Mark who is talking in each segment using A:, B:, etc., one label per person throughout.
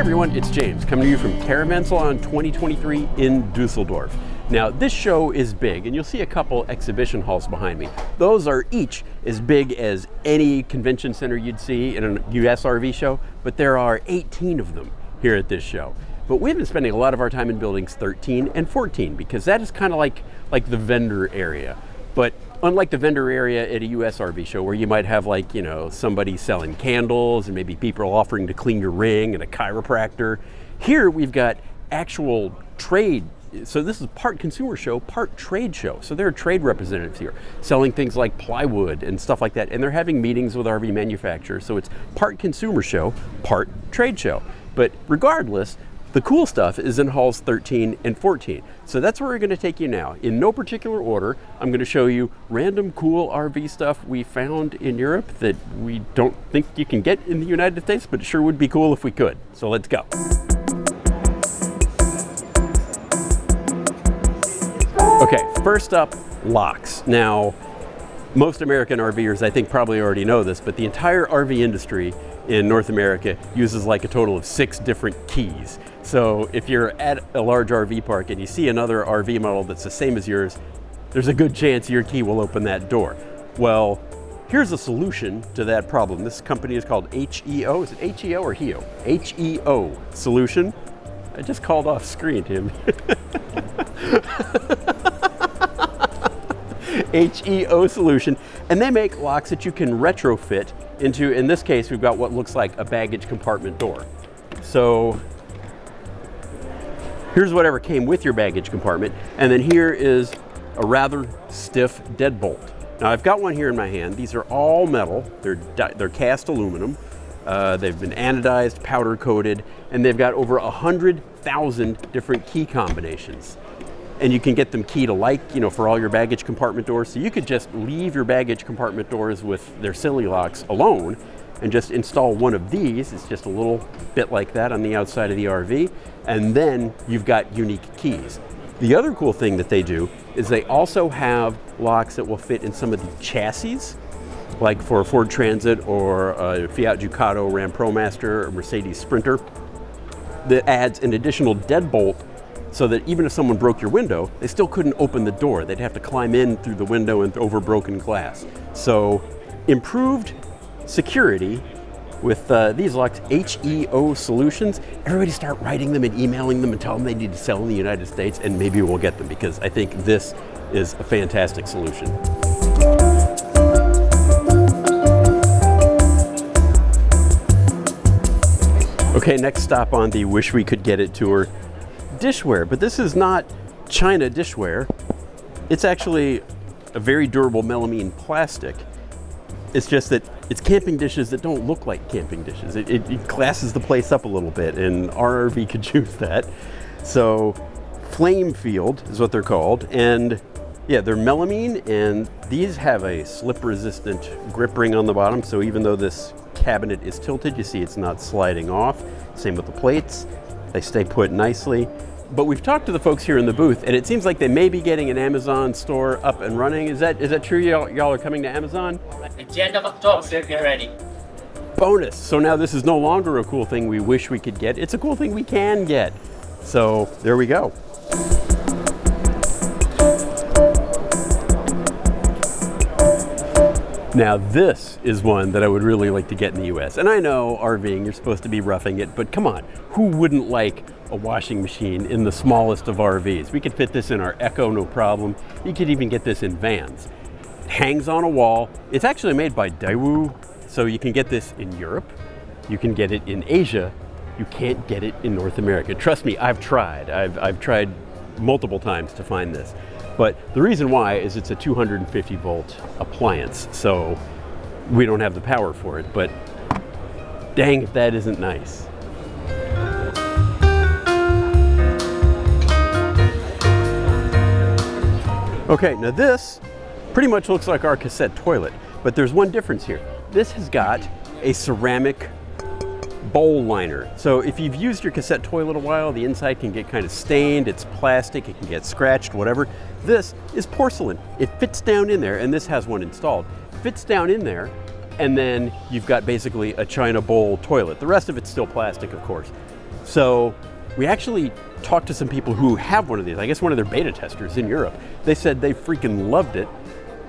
A: everyone, it's James coming to you from Caravan Salon 2023 in Dusseldorf. Now this show is big and you'll see a couple exhibition halls behind me. Those are each as big as any convention center you'd see in a US RV show, but there are 18 of them here at this show. But we've been spending a lot of our time in buildings 13 and 14 because that is kind of like the vendor area. But unlike the vendor area at a US RV show where you might have somebody selling candles and maybe people offering to clean your ring and a chiropractor, here we've got actual trade. So this is part consumer show, part trade show. So there are trade representatives here selling things like plywood and stuff like that. And they're having meetings with RV manufacturers. So it's part consumer show, part trade show. But regardless, the cool stuff is in halls 13 and 14. So that's where we're going to take you now. In no particular order, I'm going to show you random cool RV stuff we found in Europe that we don't think you can get in the United States, but it sure would be cool if we could. So let's go. Okay, first up, locks. Now, most American RVers, I think, probably already know this, but the entire RV industry in North America uses like a total of 6 different keys. So if you're at a large RV park and you see another RV model that's the same as yours, there's a good chance your key will open that door. Well, here's a solution to that problem. This company is called HEO. Is it HEO or HEO? HEO Solution. I just called off screen, Tim. HEO Solution, and they make locks that you can retrofit into, in this case, we've got what looks like a baggage compartment door. So here's whatever came with your baggage compartment, and then here is a rather stiff deadbolt. Now I've got one here in my hand. These are all metal. They're cast aluminum. They've been anodized, powder coated, and they've got over 100,000 different key combinations. And you can get them keyed alike, for all your baggage compartment doors. So you could just leave your baggage compartment doors with their silly locks alone and just install one of these. It's just a little bit like that on the outside of the RV. And then you've got unique keys. The other cool thing that they do is they also have locks that will fit in some of the chassis, like for a Ford Transit or a Fiat Ducato Ram ProMaster or Mercedes Sprinter, that adds an additional deadbolt so that even if someone broke your window, they still couldn't open the door. They'd have to climb in through the window and over broken glass. So improved security with these locks, HEO Solutions. Everybody start writing them and emailing them and tell them they need to sell in the United States, and maybe we'll get them because I think this is a fantastic solution. Okay, next stop on the Wish We Could Get It tour. Dishware, but this is not China dishware. It's actually a very durable melamine plastic. It's just that it's camping dishes that don't look like camping dishes. It classes the place up a little bit, and our RV could use that. So Flame Field is what they're called, and yeah, they're melamine, and these have a slip-resistant grip ring on the bottom, so even though this cabinet is tilted, you see it's not sliding off. Same with the plates. They stay put nicely. But we've talked to the folks here in the booth, and it seems like they may be getting an Amazon store up and running. Is that true? Y'all are coming to Amazon?
B: At the end of October, get ready.
A: Bonus. So now this is no longer a cool thing we wish we could get. It's a cool thing we can get. So there we go. Now this is one that I would really like to get in the US. And I know RVing, you're supposed to be roughing it, but come on, who wouldn't like a washing machine in the smallest of RVs? We could fit this in our Echo, no problem. You could even get this in vans. It hangs on a wall. It's actually made by Daewoo, so you can get this in Europe. You can get it in Asia. You can't get it in North America. Trust me, I've tried. I've tried multiple times to find this. But the reason why is it's a 250 volt appliance, so we don't have the power for it, but dang if that isn't nice. Okay, now this pretty much looks like our Cassette toilet, but there's one difference here. This has got a ceramic bowl liner. So if you've used your Cassette toilet a while, the inside can get kind of stained, it's plastic, it can get scratched, whatever. This is porcelain. It fits down in there, and this has one installed. Fits down in there, and then you've got basically a China bowl toilet. The rest of it's still plastic, of course. So we actually talked to some people who have one of these. I guess one of their beta testers in Europe. They said they freaking loved it.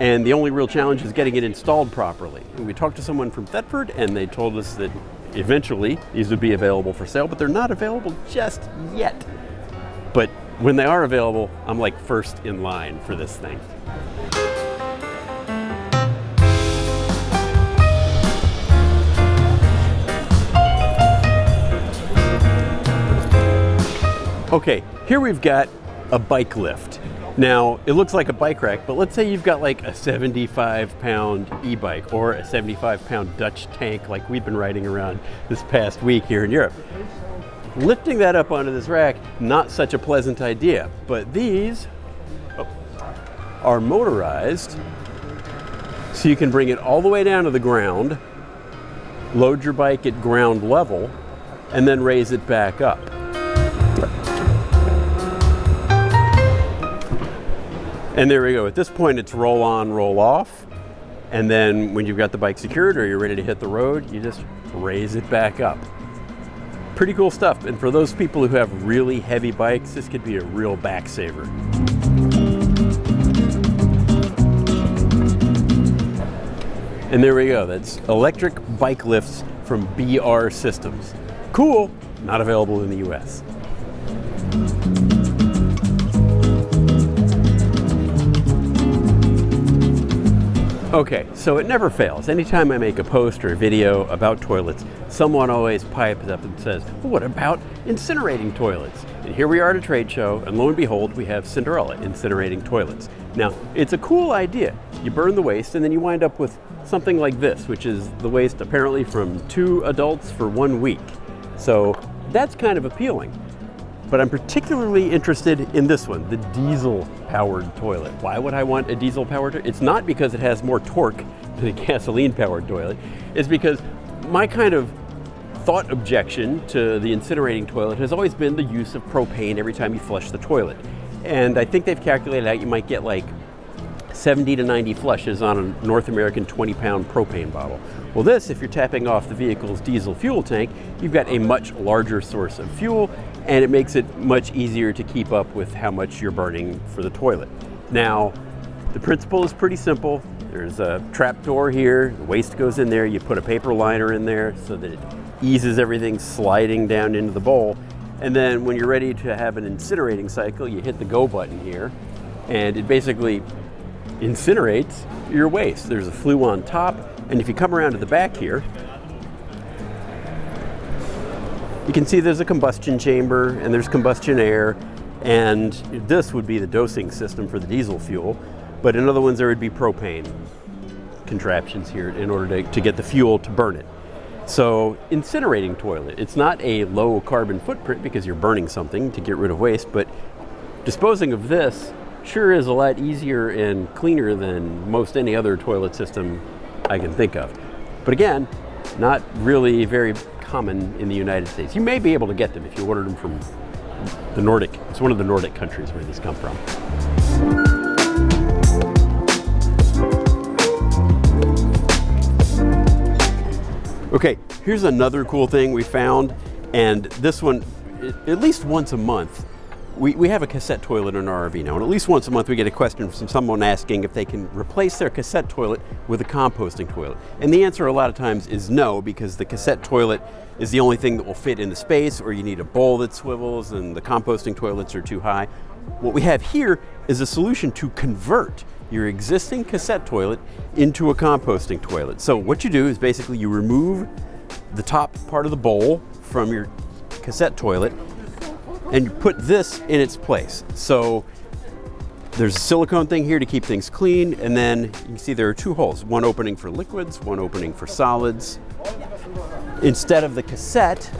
A: And the only real challenge is getting it installed properly. And we talked to someone from Thetford, and they told us that eventually these would be available for sale, but they're not available just yet. But when they are available, I'm like first in line for this thing. Okay, here we've got a bike lift. Now, it looks like a bike rack, but let's say you've got like a 75-pound e-bike or a 75-pound Dutch tank like we've been riding around this past week here in Europe. Lifting that up onto this rack, not such a pleasant idea, but these are motorized, so you can bring it all the way down to the ground, load your bike at ground level, and then raise it back up. And there we go. At this point, it's roll on, roll off. And then when you've got the bike secured or you're ready to hit the road, you just raise it back up. Pretty cool stuff. And for those people who have really heavy bikes, this could be a real back saver. And there we go. That's electric bike lifts from BR Systems. Cool, not available in the US. Okay, so it never fails. Anytime I make a post or a video about toilets, someone always pipes up and says, well, what about incinerating toilets? And here we are at a trade show, and lo and behold, we have Cinderella incinerating toilets. Now, it's a cool idea. You burn the waste, and then you wind up with something like this, which is the waste apparently from 2 adults for 1 week. So that's kind of appealing. But I'm particularly interested in this one, the diesel-powered toilet. Why would I want a diesel-powered toilet? It's not because it has more torque than a gasoline-powered toilet. It's because my kind of thought objection to the incinerating toilet has always been the use of propane every time you flush the toilet. And I think they've calculated out you might get like 70 to 90 flushes on a North American 20-pound propane bottle. Well, this, if you're tapping off the vehicle's diesel fuel tank, you've got a much larger source of fuel, and it makes it much easier to keep up with how much you're burning for the toilet. Now, the principle is pretty simple. There's a trap door here, the waste goes in there, you put a paper liner in there so that it eases everything sliding down into the bowl. And then when you're ready to have an incinerating cycle, you hit the go button here, and it basically incinerates your waste. There's a flue on top, and if you come around to the back here, you can see there's a combustion chamber and there's combustion air, and this would be the dosing system for the diesel fuel, but in other ones there would be propane contraptions here in order to get the fuel to burn it. So incinerating toilet, it's not a low carbon footprint because you're burning something to get rid of waste, but disposing of this sure is a lot easier and cleaner than most any other toilet system I can think of. But again, not really very common in the United States. You may be able to get them if you ordered them from the Nordic. It's one of the Nordic countries where these come from. Okay, here's another cool thing we found, and this one, at least once a month, we have a cassette toilet in our RV now, and at least once a month we get a question from someone asking if they can replace their cassette toilet with a composting toilet. And the answer a lot of times is no, because the cassette toilet is the only thing that will fit in the space, or you need a bowl that swivels and the composting toilets are too high. What we have here is a solution to convert your existing cassette toilet into a composting toilet. So what you do is basically you remove the top part of the bowl from your cassette toilet and you put this in its place. So there's a silicone thing here to keep things clean, and then you can see there are 2 holes, one opening for liquids, one opening for solids. Instead of the cassette,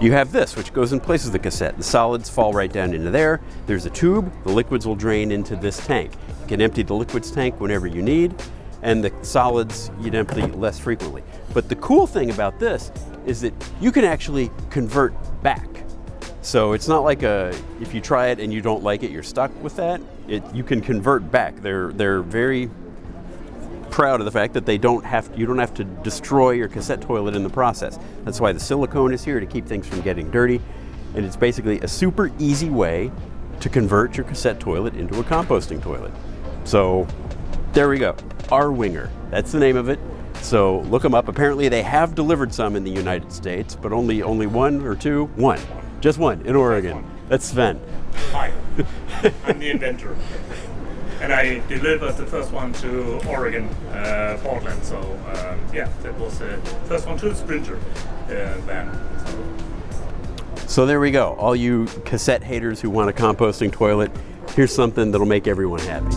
A: you have this, which goes in place of the cassette. The solids fall right down into there. There's a tube, the liquids will drain into this tank. You can empty the liquids tank whenever you need, and the solids you'd empty less frequently. But the cool thing about this is that you can actually convert back. So it's not like if you try it and you don't like it, you're stuck with that. You can convert back. They're very proud of the fact that you don't have to destroy your cassette toilet in the process. That's why the silicone is here, to keep things from getting dirty. And it's basically a super easy way to convert your cassette toilet into a composting toilet. So there we go, R-Winger, that's the name of it. So look them up. Apparently they have delivered some in the United States, but only one or two? One. Just one in Oregon. That's Sven.
C: Hi, I'm the inventor. And I delivered the first one to Oregon, Portland. So yeah, that was the first one to the Sprinter van.
A: So there we go. All you cassette haters who want a composting toilet, here's something that'll make everyone happy.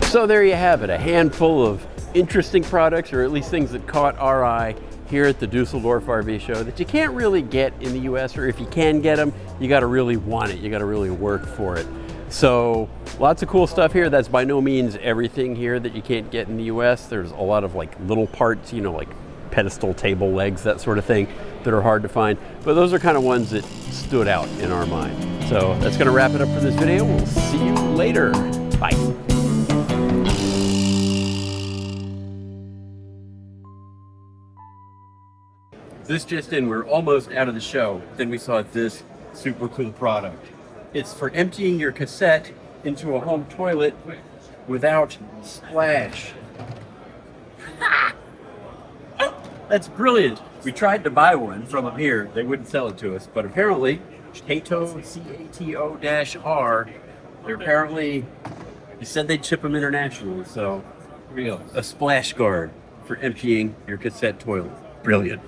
A: So there you have it, a handful of interesting products, or at least things that caught our eye here at the Dusseldorf RV show that you can't really get in the US, or if you can get them, you gotta really want it, you gotta really work for it. So lots of cool stuff here. That's by no means everything here that you can't get in the US. There's a lot of like little parts, you know, like pedestal table legs, that sort of thing, that are hard to find. But those are kind of ones that stood out in our mind. So that's gonna wrap it up for this video. We'll see you later. Bye. This just in, we're almost out of the show. Then we saw this super cool product. It's for emptying your cassette into a home toilet without splash. Oh, that's brilliant. We tried to buy one from them here. They wouldn't sell it to us, but apparently, Cato, C-A-T-O-R, they're apparently, they said they'd ship them internationally. So here we go, a splash guard for emptying your cassette toilet. Brilliant.